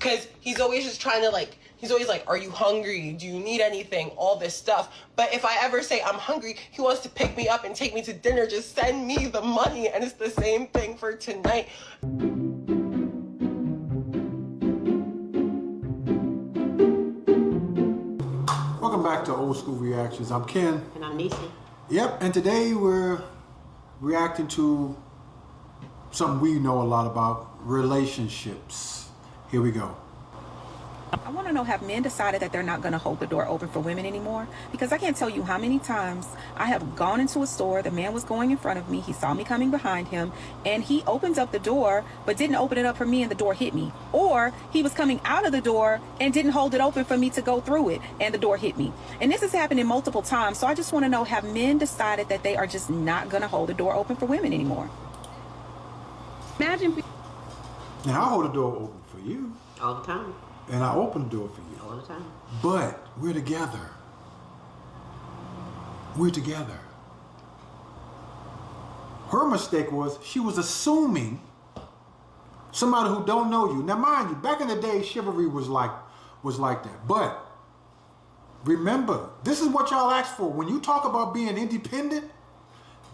Because he's always just trying to like, he's always like, are you hungry? Do you need anything? All this stuff. But if I ever say I'm hungry, he wants to pick me up and take me to dinner. Just send me the money. And it's the same thing for tonight. Welcome back to Old School Reactions. I'm Ken. And I'm Neicy. Yep, and today we're reacting to something we know a lot about, relationships. Here we go. I want to know, have men decided that they're not going to hold the door open for women anymore? Because I can't tell you how many times I have gone into a store, the man was going in front of me, he saw me coming behind him, and he opens up the door, but didn't open it up for me and the door hit me. Or he was coming out of the door and didn't hold it open for me to go through it, and the door hit me. And this has happened multiple times, so I just want to know, have men decided that they are just not going to hold the door open for women anymore? Imagine. Now, I hold the door open for you. All the time. And I open the door for you. All the time. But we're together. We're together. Her mistake was she was assuming somebody who don't know you. Now, mind you, back in the day, chivalry was like that. But remember, this is what y'all asked for. When you talk about being independent,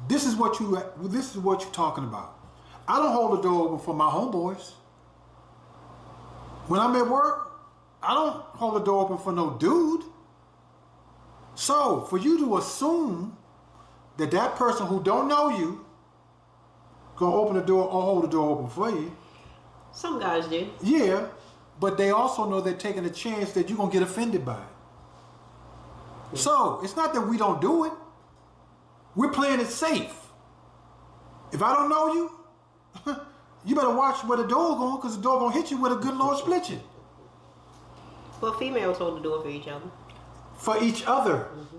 this is what you're talking about. I don't hold the door open for my homeboys. When I'm at work, I don't hold the door open for no dude. So for you to assume that that person who don't know you gonna open the door or hold the door open for you. Some guys do. Yeah, but they also know they're taking a chance that you're gonna get offended by it. Yeah. So it's not that we don't do it. We're playing it safe. If I don't know you, you better watch where the door going, because the door gonna hit you with a good Lord split you. Well, females hold the door for each other. For each other. Mm-hmm.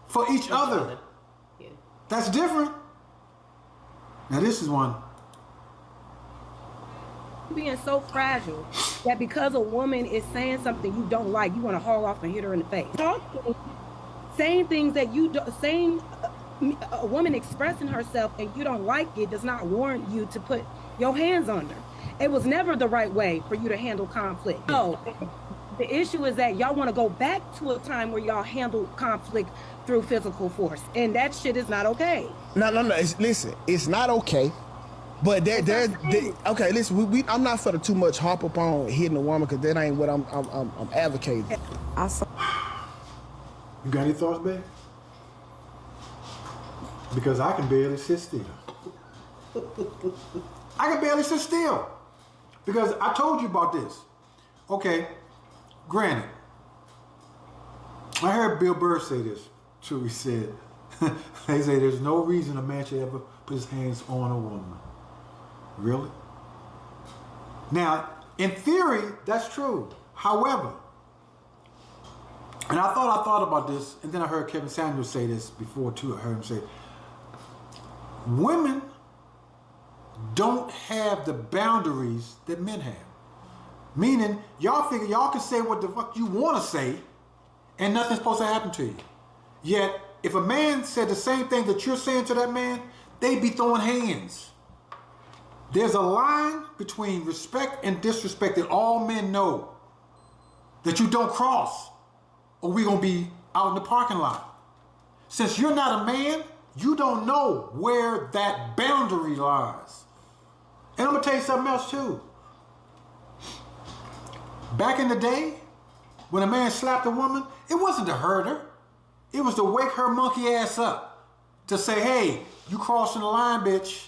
For each other. Yeah. That's different. Now this is one. Being so fragile that because a woman is saying something you don't like, you want to haul off and hit her in the face. Saying things that you do, saying a woman expressing herself and you don't like it does not warrant you to put your hands on her. It was never the right way for you to handle conflict. No, the issue is that y'all want to go back to a time where y'all handle conflict through physical force, and that shit is not okay. No. Listen, it's not okay. But okay. Listen, I'm not for the too much harp upon hitting a woman, because that ain't what I'm advocating. You got any thoughts, babe? Because I can barely sit still. I can barely sit still. Because I told you about this. Okay, granted, I heard Bill Burr say this too. He said, they say there's no reason a man should ever put his hands on a woman. Really? Now, in theory, that's true. However, and I thought about this, and then I heard Kevin Samuels say this before too. I heard him say, women don't have the boundaries that men have. Meaning, y'all figure y'all can say what the fuck you want to say, and nothing's supposed to happen to you. Yet, if a man said the same thing that you're saying to that man, they'd be throwing hands. There's a line between respect and disrespect that all men know that you don't cross, or we're gonna be out in the parking lot. Since you're not a man, you don't know where that boundary lies. And I'm gonna tell you something else too. Back in the day, when a man slapped a woman, it wasn't to hurt her. It was to wake her monkey ass up. To say, hey, you crossing the line, bitch.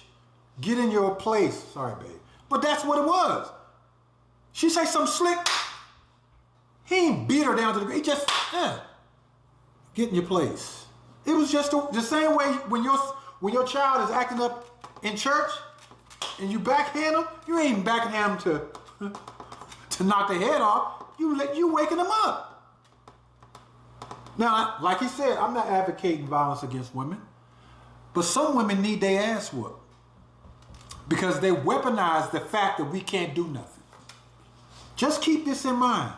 Get in your place. Sorry, babe. But that's what it was. She say something slick. He ain't beat her down to the ground. He just, get in your place. It was just the same way when your child is acting up in church and you backhand them, you ain't backhand them to knock their head off. You waking them up. Now, like he said, I'm not advocating violence against women, but some women need their ass whooped because they weaponize the fact that we can't do nothing. Just keep this in mind.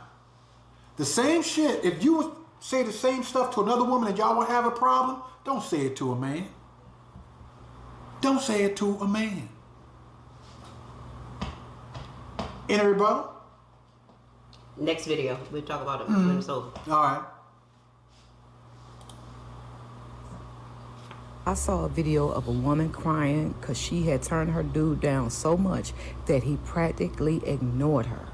The same shit, if you say the same stuff to another woman and y'all would have a problem, don't say it to a man. Don't say it to a man. Any rebuttal? Next video. We'll talk about it when it's over. All right. I saw a video of a woman crying because she had turned her dude down so much that he practically ignored her.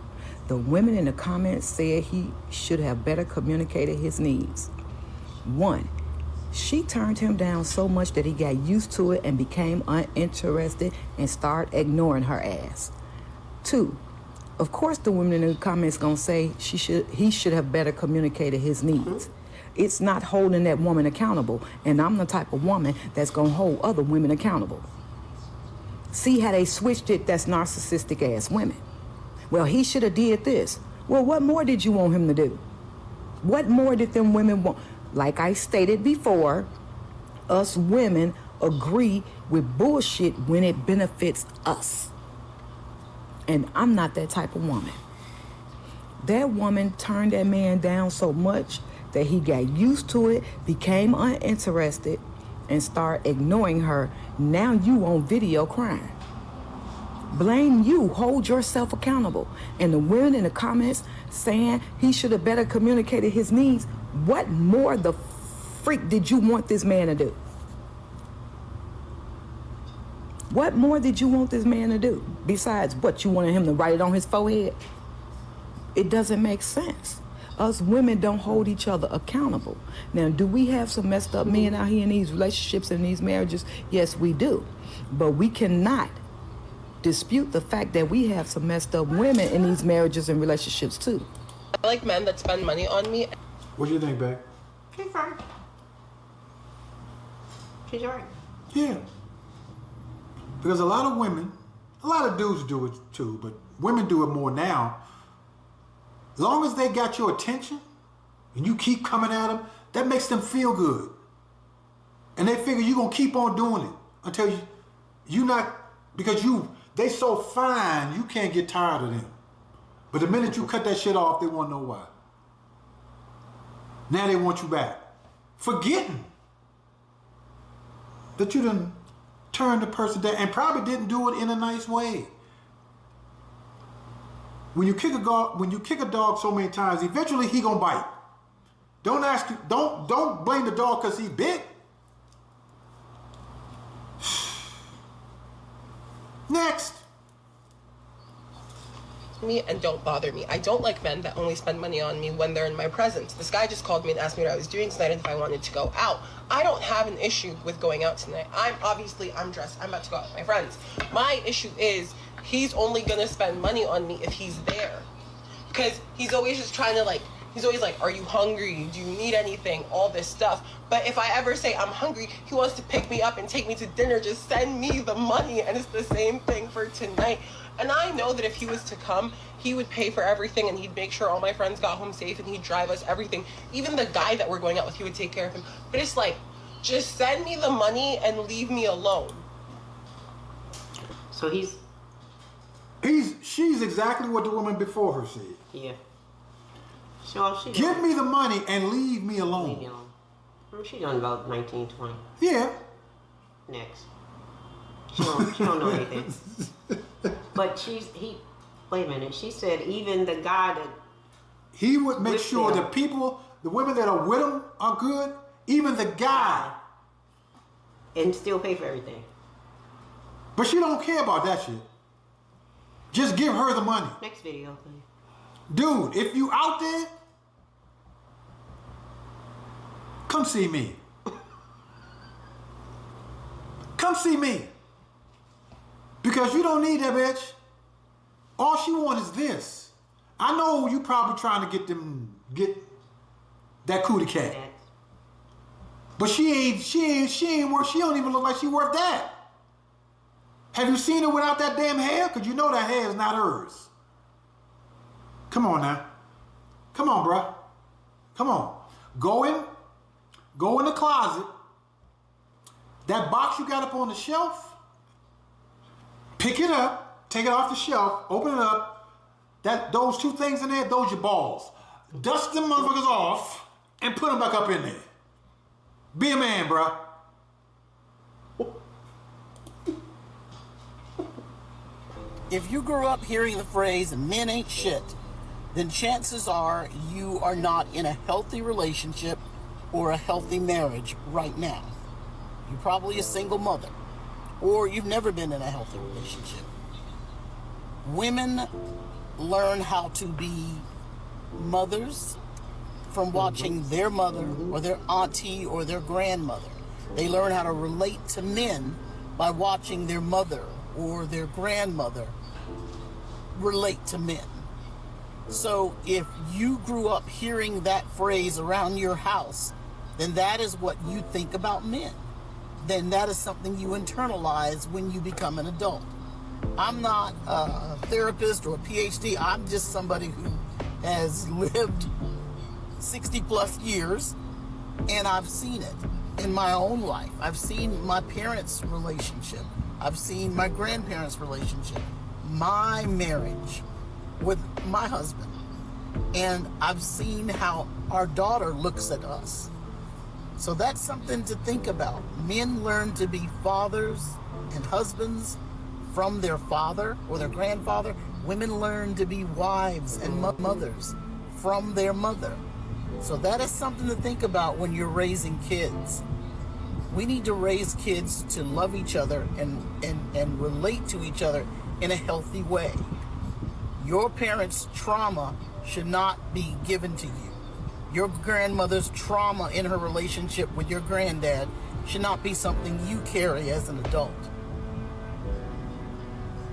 The women in the comments said he should have better communicated his needs. 1, she turned him down so much that he got used to it and became uninterested and started ignoring her ass. 2, of course the women in the comments gonna say he should have better communicated his needs. It's not holding that woman accountable, and I'm the type of woman that's gonna hold other women accountable. See how they switched it? That's narcissistic ass women. Well, he should have did this. Well, what more did you want him to do? What more did them women want? Like I stated before, us women agree with bullshit when it benefits us. And I'm not that type of woman. That woman turned that man down so much that he got used to it, became uninterested, and started ignoring her. Now you on video crying. Blame you. Hold yourself accountable. And the women in the comments saying he should have better communicated his needs. What more the freak did you want this man to do? What more did you want this man to do? Besides what, you wanted him to write it on his forehead? It doesn't make sense. Us women don't hold each other accountable. Now, do we have some messed up men out here in these relationships and these marriages? Yes, we do. But we cannot dispute the fact that we have some messed up women in these marriages and relationships too. I like men that spend money on me. What do you think, babe? She's right. She's right. Yeah. Because a lot of women, a lot of dudes do it too, but women do it more now. As long as they got your attention and you keep coming at them, that makes them feel good. And they figure you're going to keep on doing it until you not, because they so fine, you can't get tired of them. But the minute you cut that shit off, they want to know why. Now they want you back. Forgetting that you done turned the person down and probably didn't do it in a nice way. When you kick a dog so many times, eventually he gonna bite. Don't blame the dog because he bit. Next. Me and don't bother me. I don't like men that only spend money on me when they're in my presence. This guy just called me and asked me what I was doing tonight and if I wanted to go out. I don't have an issue with going out tonight. I'm dressed. I'm about to go out with my friends. My issue is he's only gonna spend money on me if he's there. Because he's always just trying to he's always like, are you hungry? Do you need anything? All this stuff. But if I ever say I'm hungry, he wants to pick me up and take me to dinner, just send me the money. And it's the same thing for tonight. And I know that if he was to come, he would pay for everything and he'd make sure all my friends got home safe and he'd drive us everything. Even the guy that we're going out with, he would take care of him. But it's like, just send me the money and leave me alone. So she's exactly what the woman before her said. Yeah. So give me the money and leave me alone. Leave me alone. She's on about 19, 20. Yeah. Next. She don't know anything. But wait a minute. She said even the guy that he would make sure the women that are with him are good. Even the guy. And still pay for everything. But she don't care about that shit. Just give her the money. Next video, please. Dude, if you out there, come see me. Come see me. Because you don't need that bitch. All she wants is this. I know you probably trying to get that cootie cat. But she don't even look like she worth that. Have you seen her without that damn hair? Because you know that hair is not hers. Come on now. Come on, bruh. Come on. Go in the closet. That box you got up on the shelf, pick it up, take it off the shelf, open it up. Those two things in there, those your balls. Dust them motherfuckers off and put them back up in there. Be a man, bruh. If you grew up hearing the phrase, men ain't shit, then chances are you are not in a healthy relationship or a healthy marriage right now. You're probably a single mother, or you've never been in a healthy relationship. Women learn how to be mothers from watching their mother or their auntie or their grandmother. They learn how to relate to men by watching their mother or their grandmother relate to men. So if you grew up hearing that phrase around your house, then that is what you think about men. Then that is something you internalize when you become an adult. I'm not a therapist or a PhD. I'm just somebody who has lived 60 plus years, and I've seen it in my own life. I've seen my parents' relationship. I've seen my grandparents' relationship, my marriage with my husband. And I've seen how our daughter looks at us. So that's something to think about. Men learn to be fathers and husbands from their father or their grandfather. Women learn to be wives and mothers from their mother. So that is something to think about when you're raising kids. We need to raise kids to love each other and relate to each other in a healthy way. Your parents' trauma should not be given to you. Your grandmother's trauma in her relationship with your granddad should not be something you carry as an adult.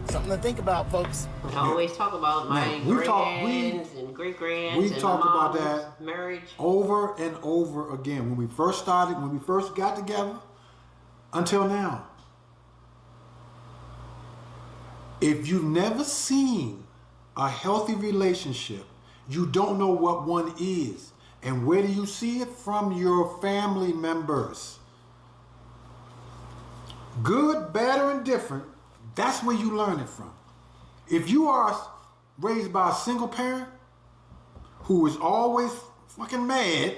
Something to think about, folks. I always talk about my grands and great-grands. We talk about that marriage over and over again. When we first started, when we first got together, until now. If you've never seen a healthy relationship, you don't know what one is. And where do you see it? From your family members. Good, bad, or indifferent, that's where you learn it from. If you are raised by a single parent who is always fucking mad,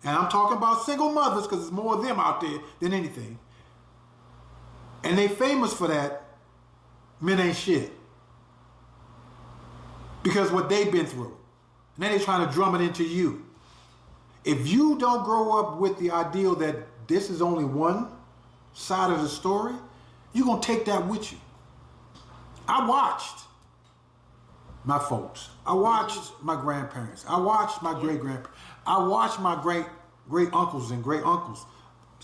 and I'm talking about single mothers because there's more of them out there than anything, and they famous for that, men ain't shit. Because what they've been through. And then they're trying to drum it into you. If you don't grow up with the ideal that this is only one side of the story, you're going to take that with you. I watched my folks. I watched my grandparents. I watched my great-grandparents. I watched my great uncles and great uncles.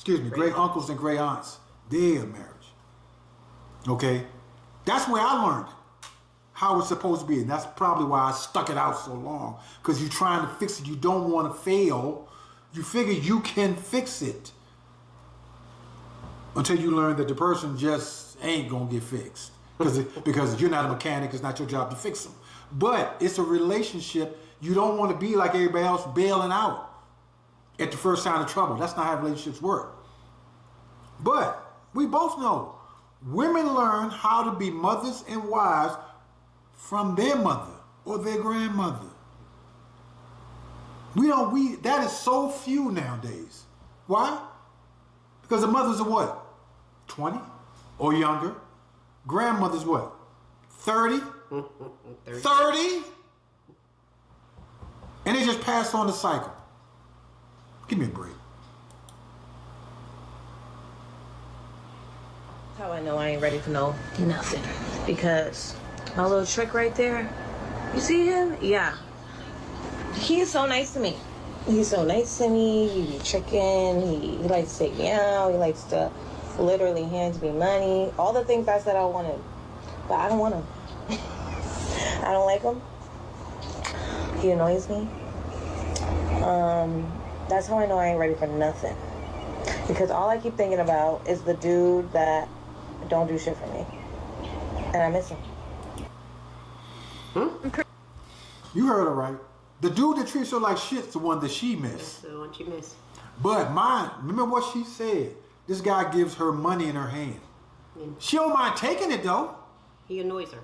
Great uncles and great aunts. Their marriage. Okay? That's where I learned how it's supposed to be. And that's probably why I stuck it out so long. Because you're trying to fix it. You don't want to fail. You figure you can fix it. Until you learn that the person just ain't going to get fixed. Because you're not a mechanic. It's not your job to fix them. But it's a relationship. You don't want to be like everybody else bailing out at the first sign of trouble. That's not how relationships work. But we both know women learn how to be mothers and wives from their mother or their grandmother. That is so few nowadays. Why? Because the mothers are what? 20 or younger. Grandmothers what? 30? 30? And they just pass on the cycle. Give me a break. How I know I ain't ready for nothing. Because my little trick right there, you see him? Yeah. He is so nice to me. He's so nice to me. He be tricking. He likes to take me out. He likes to literally hand me money. All the things I said I wanted. But I don't want him. I don't like him. He annoys me. That's how I know I ain't ready for nothing. Because all I keep thinking about is the dude that don't do shit for me. And I miss him. You heard her right. The dude that treats her like shit's the one that she missed. That's the one she missed. But remember what she said. This guy gives her money in her hand. She don't mind taking it though. He annoys her.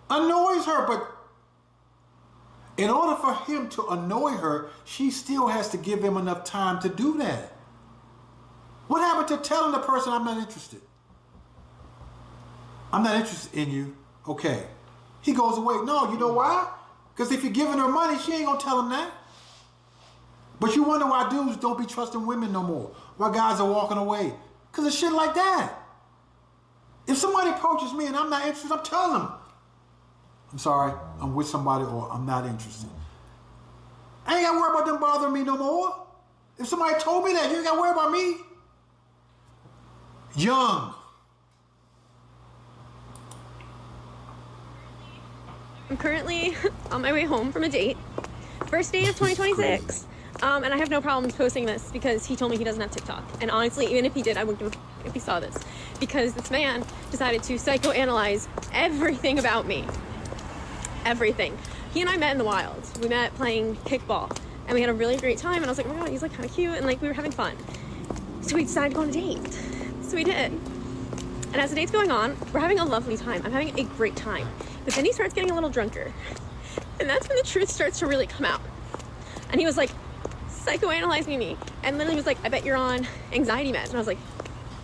Annoys her, but in order for him to annoy her, she still has to give him enough time to do that. What happened to telling the person I'm not interested? I'm not interested in you. Okay. He goes away. No, you know why? Because if you're giving her money, she ain't gonna tell him that. But you wonder why dudes don't be trusting women no more. Why guys are walking away. Because of shit like that. If somebody approaches me and I'm not interested, I'm telling them, I'm sorry, I'm with somebody or I'm not interested. I ain't gotta worry about them bothering me no more. If somebody told me that, you ain't gotta worry about me. Young. I'm currently on my way home from a date. First day of 2026. And I have no problems posting this because he told me he doesn't have TikTok. And honestly, even if he did, I wouldn't give a f- if he saw this. Because this man decided to psychoanalyze everything about me. Everything. He and I met in the wild. We met playing kickball. And we had a really great time. And I was like, oh my God, he's like kind of cute. And like we were having fun. So we decided to go on a date. So we did. And as the date's going on, we're having a lovely time. I'm having a great time. But then he starts getting a little drunker. And that's when the truth starts to really come out. And he was like, psychoanalyzing me. And literally was like, I bet you're on anxiety meds. And I was like,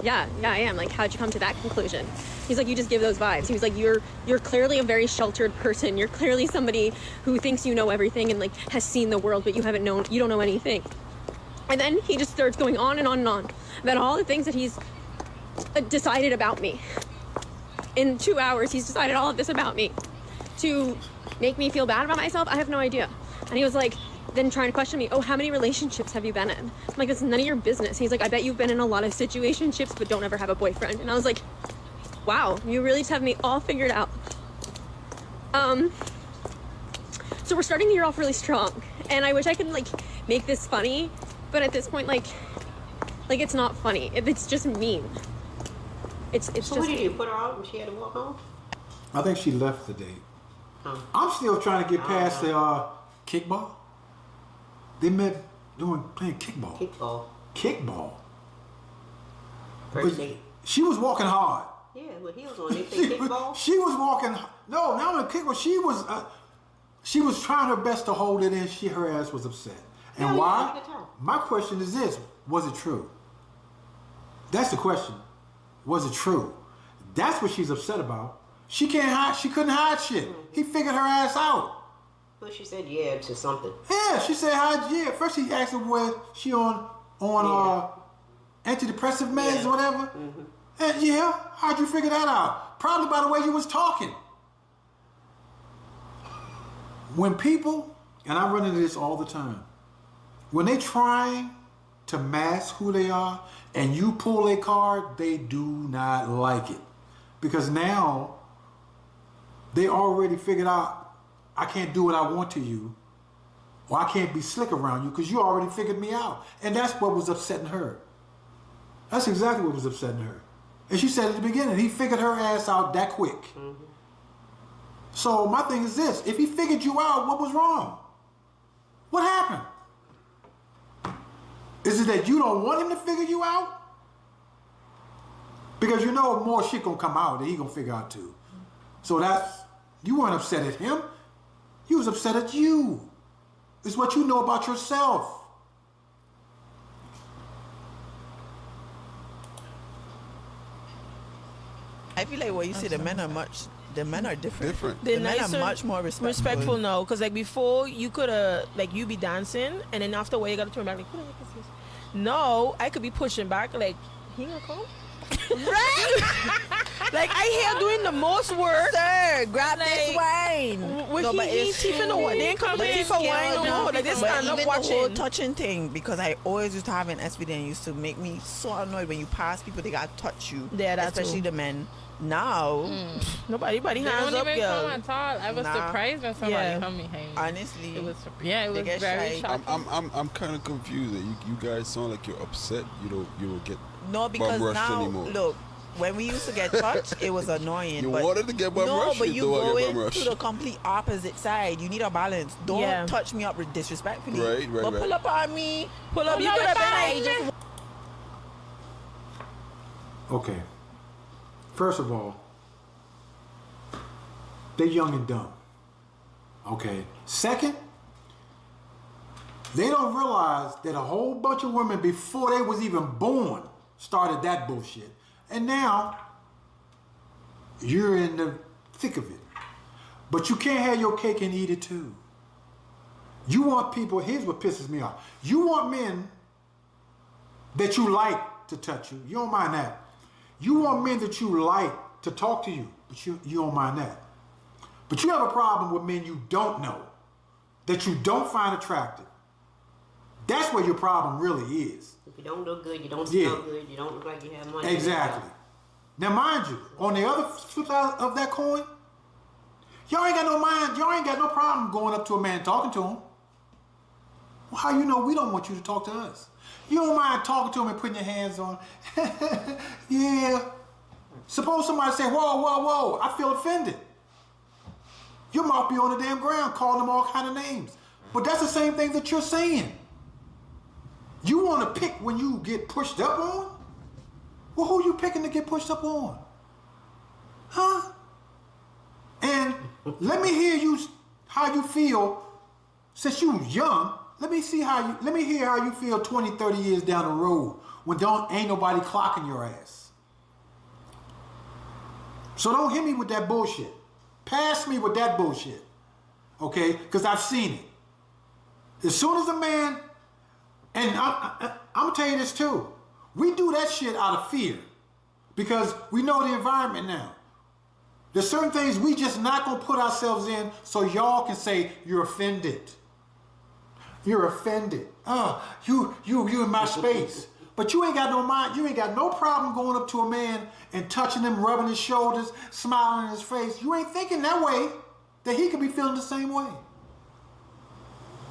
yeah, I am. Like, how'd you come to that conclusion? He's like, you just give those vibes. He was like, you're clearly a very sheltered person. You're clearly somebody who thinks you know everything and like has seen the world, but you don't know anything. And then he just starts going on and on and on about all the things that he's decided about me. In 2 hours, he's decided all of this about me to make me feel bad about myself. I have no idea. And he was like, then trying to question me, oh, how many relationships have you been in? I'm like, it's none of your business. He's like, I bet you've been in a lot of situationships, but don't ever have a boyfriend. And I was like, wow, you really just have me all figured out. So we're starting the year off really strong. And I wish I could like make this funny, but at this point, like it's not funny. It's just mean. It's So just what did you mean. put her out and she had to walk home? I think she left the date. I'm still trying to get past the kickball. They met playing kickball. Kickball. First date. She was walking hard. Yeah, with heels on. They say kickball. She was walking. No, not on kickball. She was trying her best to hold it in. Her ass was upset. And Yeah, why? I could tell. My question is this: was it true? That's the question. Was it true? That's what she's upset about. She can't hide. She couldn't hide shit. He figured her ass out. But she said yeah to something. Yeah, she said hide. Yeah, first he asked her was she on antidepressive meds or whatever. And yeah, how'd you figure that out? Probably by the way you was talking. When people, and I run into this all the time, when they trying to mask who they are and you pull a card, they do not like it. Because now they already figured out I can't do what I want to you, or I can't be slick around you because you already figured me out. And that's what was upsetting her. That's exactly what was upsetting her. And she said at the beginning, he figured her ass out that quick. So my thing is this, if he figured you out, what was wrong? What happened? Is it that you don't want him to figure you out? Because you know more shit gonna come out that he gonna figure out too. So you weren't upset at him. You was upset at you. It's what you know about yourself. I feel like what you say, the men are different. The men are nicer, much more respectful no, because like before you could like you be dancing and then after a while you gotta turn back like who the heck is this? No, I could be pushing back like he gonna come? Right? Like I here doing the most work. Sir, grab this wine. No, but he finna what? They ain't come to for wine no more. Like this stand up even watching. the whole touching thing, because I always used to have an SVD and it used to make me so annoyed when you pass people, they gotta touch you. Yeah, that especially too. the men. Now, nobody They hands don't up, even girl. come at all. I was surprised when somebody come behind me. Honestly, it was very shy. shocking. I'm kind of confused. That you guys sound like you're upset. You don't get no, because bum rushed now anymore. look, when we used to get touched, it was annoying. You but wanted to get bum rushed. No, but you don't go want to get bum into rushed. the complete opposite side. You need a balance. Don't touch me up disrespectfully. Right. But pull up on me. Pull up. You could have been like just. Okay. First of all, they're young and dumb. Okay. Second, they don't realize that a whole bunch of women before they was even born started that bullshit. And now you're in the thick of it. But you can't have your cake and eat it too. You want people, here's what pisses me off. You want men that you like to touch you. You don't mind that. You want men that you like to talk to you, but you don't mind that. But you have a problem with men you don't know, that you don't find attractive. That's where your problem really is. If you don't look good, you don't smell good, you don't look like you have money. Exactly. Now, mind you, on the other flip side of that coin, y'all ain't got no mind, y'all ain't got no problem going up to a man and talking to him. Well, how you know we don't want you to talk to us? You don't mind talking to him and putting your hands on him. Yeah. Suppose somebody say, whoa, whoa, whoa, I feel offended. Your mouth be on the damn ground calling them all kind of names. But that's the same thing that you're saying. You want to pick when you get pushed up on? Well, who you picking to get pushed up on? Huh? And let me hear you how you feel since you was young. Let me hear how you feel 20, 30 years down the road when ain't nobody clocking your ass. So don't hit me with that bullshit. Pass me with that bullshit. Okay? Because I've seen it. As soon as a man, and I'm gonna tell you this too. We do that shit out of fear because we know the environment now. There's certain things we just not gonna put ourselves in so y'all can say you're offended. You're offended. You in my space. But you ain't got no mind. You ain't got no problem going up to a man and touching him, rubbing his shoulders, smiling in his face. You ain't thinking that way that he could be feeling the same way.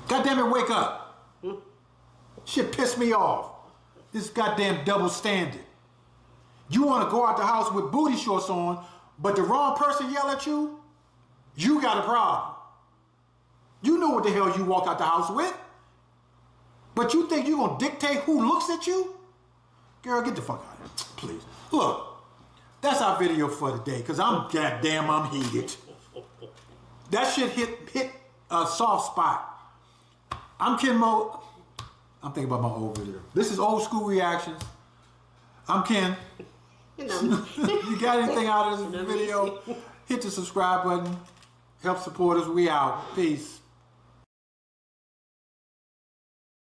God damn it, wake up. Shit pissed me off. This goddamn double standard. You want to go out the house with booty shorts on, but the wrong person yell at you, you got a problem. You know what the hell you walk out the house with. But you think you're going to dictate who looks at you? Girl, get the fuck out of here, please. Look, that's our video for today, because I'm heated. That shit hit a soft spot. I'm Ken Mo. I'm thinking about my old video. This is old school reactions. I'm Ken. You got anything out of this video? Hit the subscribe button. Help support us. We out. Peace.